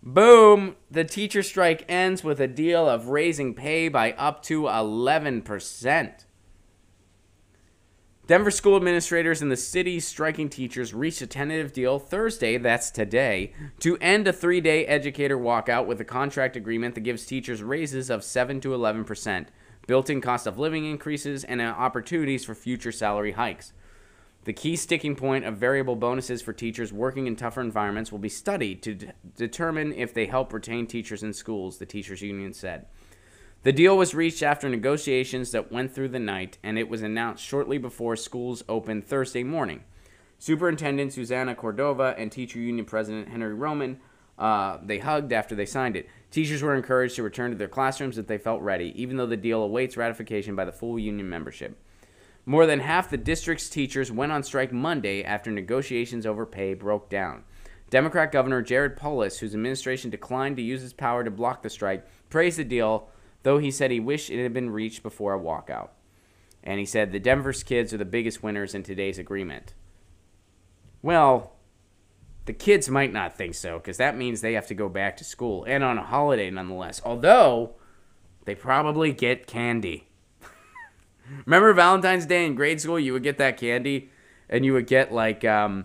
Boom! The teacher strike ends with a deal of raising pay by up to 11%. Denver school administrators and the city's striking teachers reached a tentative deal Thursday, that's today, to end a 3-day educator walkout with a contract agreement that gives teachers raises of 7 to 11%, built-in cost of living increases, and opportunities for future salary hikes. The key sticking point of variable bonuses for teachers working in tougher environments will be studied to determine if they help retain teachers in schools, the teachers union said. The deal was reached after negotiations that went through the night, and it was announced shortly before schools opened Thursday morning. Superintendent Susana Cordova and teacher union president Henry Roman, they hugged after they signed it. Teachers were encouraged to return to their classrooms if they felt ready, even though the deal awaits ratification by the full union membership. More than half the district's teachers went on strike Monday after negotiations over pay broke down. Democrat Governor Jared Polis, whose administration declined to use his power to block the strike, praised the deal, though he said he wished it had been reached before a walkout. And he said the Denver's kids are the biggest winners in today's agreement. Well, the kids might not think so, because that means they have to go back to school, and on a holiday nonetheless, although they probably get candy. Remember Valentine's Day in grade school? You would get that candy, and you would get, like, I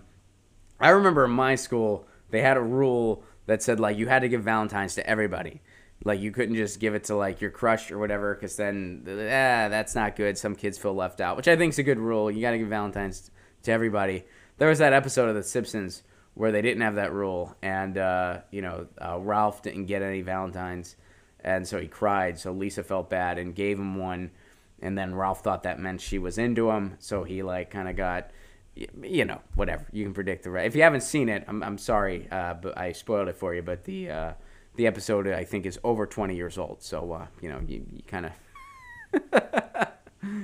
remember in my school, they had a rule that said, like, you had to give Valentine's to everybody. Like, you couldn't just give it to, like, your crush or whatever, because then, that's not good. Some kids feel left out, which I think is a good rule. You got to give Valentine's to everybody. There was that episode of The Simpsons where they didn't have that rule, and, Ralph didn't get any Valentine's, and so he cried, so Lisa felt bad and gave him one. And then Ralph thought that meant she was into him, so he, like, kind of got, whatever. You can predict the rest. If you haven't seen it, I'm sorry, but I spoiled it for you. But the episode, I think, is over 20 years old, so you kind of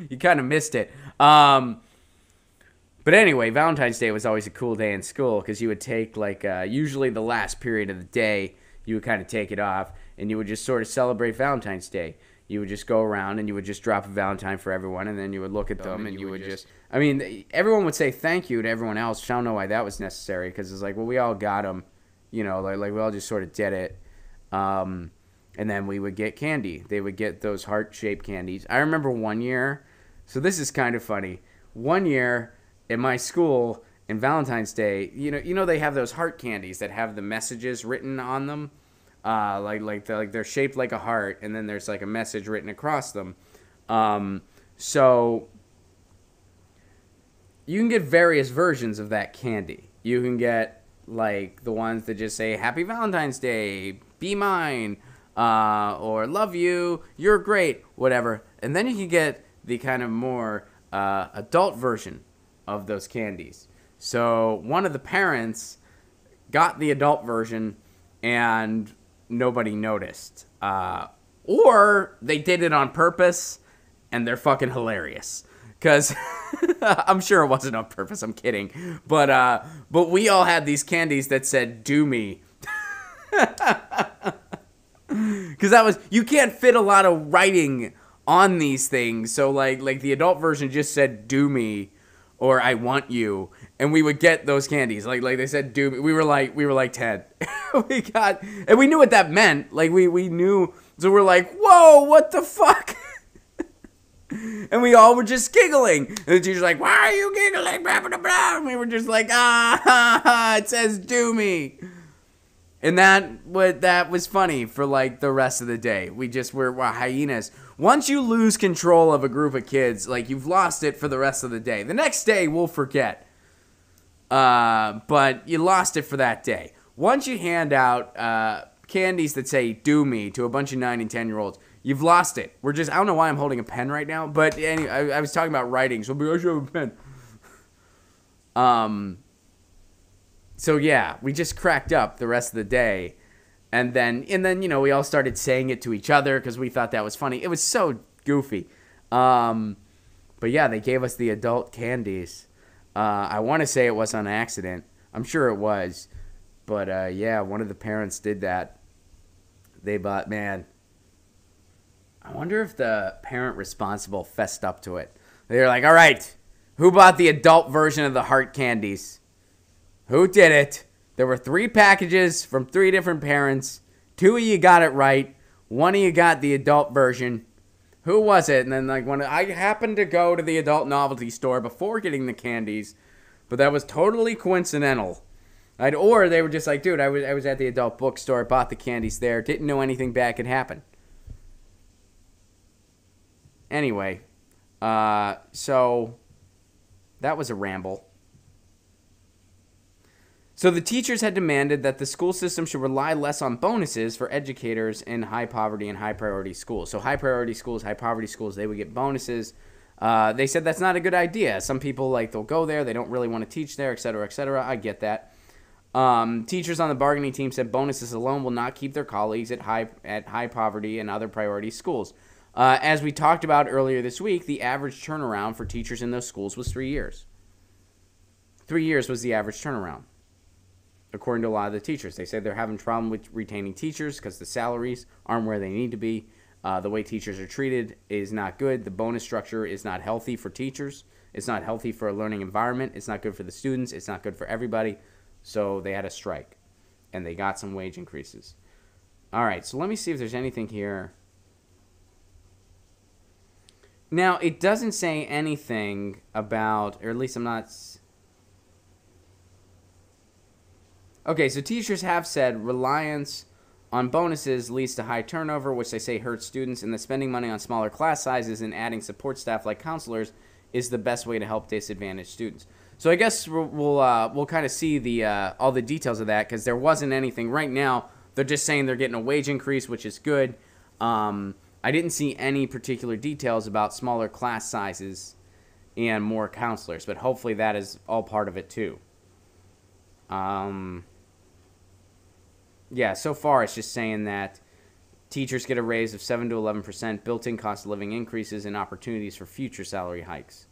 you kind of missed it. But anyway, Valentine's Day was always a cool day in school because you would take, like, usually the last period of the day, you would kind of take it off, and you would just sort of celebrate Valentine's Day. You would just go around and you would just drop a Valentine for everyone, and then you would look at them and you would just... I mean, everyone would say thank you to everyone else, which I don't know why that was necessary, because it's like, well, we all got them, like we all just sort of did it. And then we would get candy. They would get those heart-shaped candies. I remember one year, so this is kind of funny. One year in my school, in Valentine's Day, they have those heart candies that have the messages written on them. They're shaped like a heart, and then there's like a message written across them. So you can get various versions of that candy. You can get like the ones that just say Happy Valentine's Day, be mine, or love you, you're great, whatever. And then you can get the kind of more adult version of those candies. So one of the parents got the adult version and nobody noticed. Or they did it on purpose, and they're fucking hilarious. Because I'm sure it wasn't on purpose, I'm kidding. But we all had these candies that said, do me. Because that was, you can't fit a lot of writing on these things. So like the adult version just said, do me, or I want you. And we would get those candies. Like they said, do me. We were like 10. And we knew what that meant. Like we knew. So we're like, whoa, what the fuck? And we all were just giggling. And the teacher's like, why are you giggling? Blah, blah, blah. And we were just like, it says do me. And that was funny for like the rest of the day. We just were hyenas. Once you lose control of a group of kids, like you've lost it for the rest of the day. The next day we'll forget. But you lost it for that day. Once you hand out candies that say do me to a bunch of 9 and 10-year-olds, you've lost it. I don't know why I'm holding a pen right now, but anyway, I was talking about writing, so I should have a pen. So yeah, we just cracked up the rest of the day. And then we all started saying it to each other because we thought that was funny. It was so goofy. But yeah, they gave us the adult candies. I want to say it was on accident. I'm sure it was. But yeah, one of the parents did that. They bought, man, I wonder if the parent responsible fessed up to it. They were like, all right, who bought the adult version of the heart candies? Who did it? There were 3 packages from 3 different parents. 2 of you got it right. 1 of you got the adult version. Who was it? And then, like, when I happened to go to the adult novelty store before getting the candies, but that was totally coincidental. Or they were just like, dude, I was at the adult bookstore, bought the candies there, didn't know anything bad could happen. Anyway, so that was a ramble. So the teachers had demanded that the school system should rely less on bonuses for educators in high poverty and high priority schools. So high priority schools, high poverty schools, they would get bonuses. They said that's not a good idea. Some people, like, they'll go there, they don't really want to teach there, et cetera, et cetera. I get that. Teachers on the bargaining team said bonuses alone will not keep their colleagues at high poverty and other priority schools. As we talked about earlier this week, the average turnaround for teachers in those schools was 3 years. 3 years was the average turnaround, according to a lot of the teachers. They said they're having trouble with retaining teachers because the salaries aren't where they need to be. The way teachers are treated is not good. The bonus structure is not healthy for teachers. It's not healthy for a learning environment. It's not good for the students. It's not good for everybody. So they had a strike, and they got some wage increases. All right, so let me see if there's anything here. Now, it doesn't say anything about, or at least I'm not... Okay, so teachers have said reliance on bonuses leads to high turnover, which they say hurts students, and that spending money on smaller class sizes and adding support staff like counselors is the best way to help disadvantaged students. So I guess we'll kind of see the all the details of that, because there wasn't anything. Right now, they're just saying they're getting a wage increase, which is good. I didn't see any particular details about smaller class sizes and more counselors, but hopefully that is all part of it too. Yeah, so far it's just saying that teachers get a raise of 7 to 11%, built-in cost of living increases, and opportunities for future salary hikes.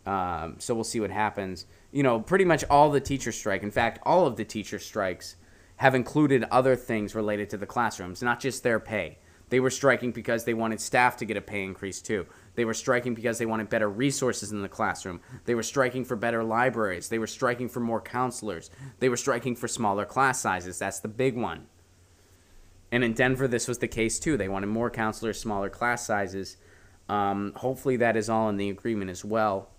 So we'll see what happens. You know, pretty much all the teacher strike, in fact, all of the teacher strikes have included other things related to the classrooms, not just their pay. They were striking because they wanted staff to get a pay increase too. They were striking because they wanted better resources in the classroom. They were striking for better libraries. They were striking for more counselors. They were striking for smaller class sizes. That's the big one. And in Denver, this was the case too. They wanted more counselors, smaller class sizes. Hopefully that is all in the agreement as well.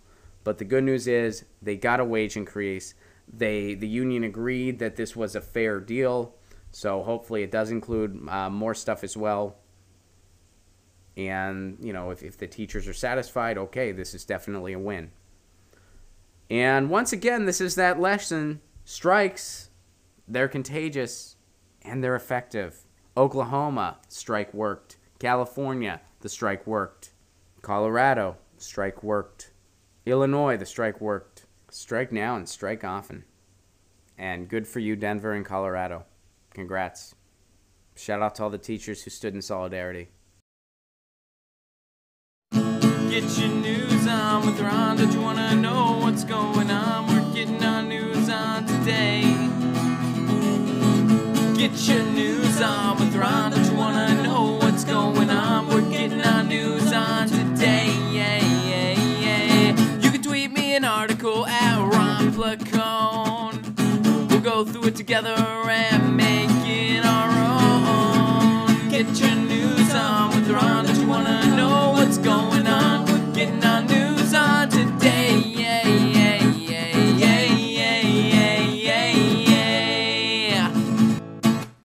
But the good news is they got a wage increase. The union agreed that this was a fair deal. So hopefully it does include more stuff as well. And, you know, if the teachers are satisfied, okay, this is definitely a win. And once again, this is that lesson. Strikes, they're contagious, and they're effective. Oklahoma, strike worked. California, the strike worked. Colorado, the strike worked. Illinois, the strike worked. Strike now and strike often. And good for you, Denver and Colorado. Congrats. Shout out to all the teachers who stood in solidarity. Get your news on with Ron. Don't you want to know what's going on? We're getting our news on today. Get your news on with Ron. Don't you want to know what's going on? We're getting our news on today. Yeah, yeah, yeah. You can tweet me an article at Ron Placone. We'll go through it together and make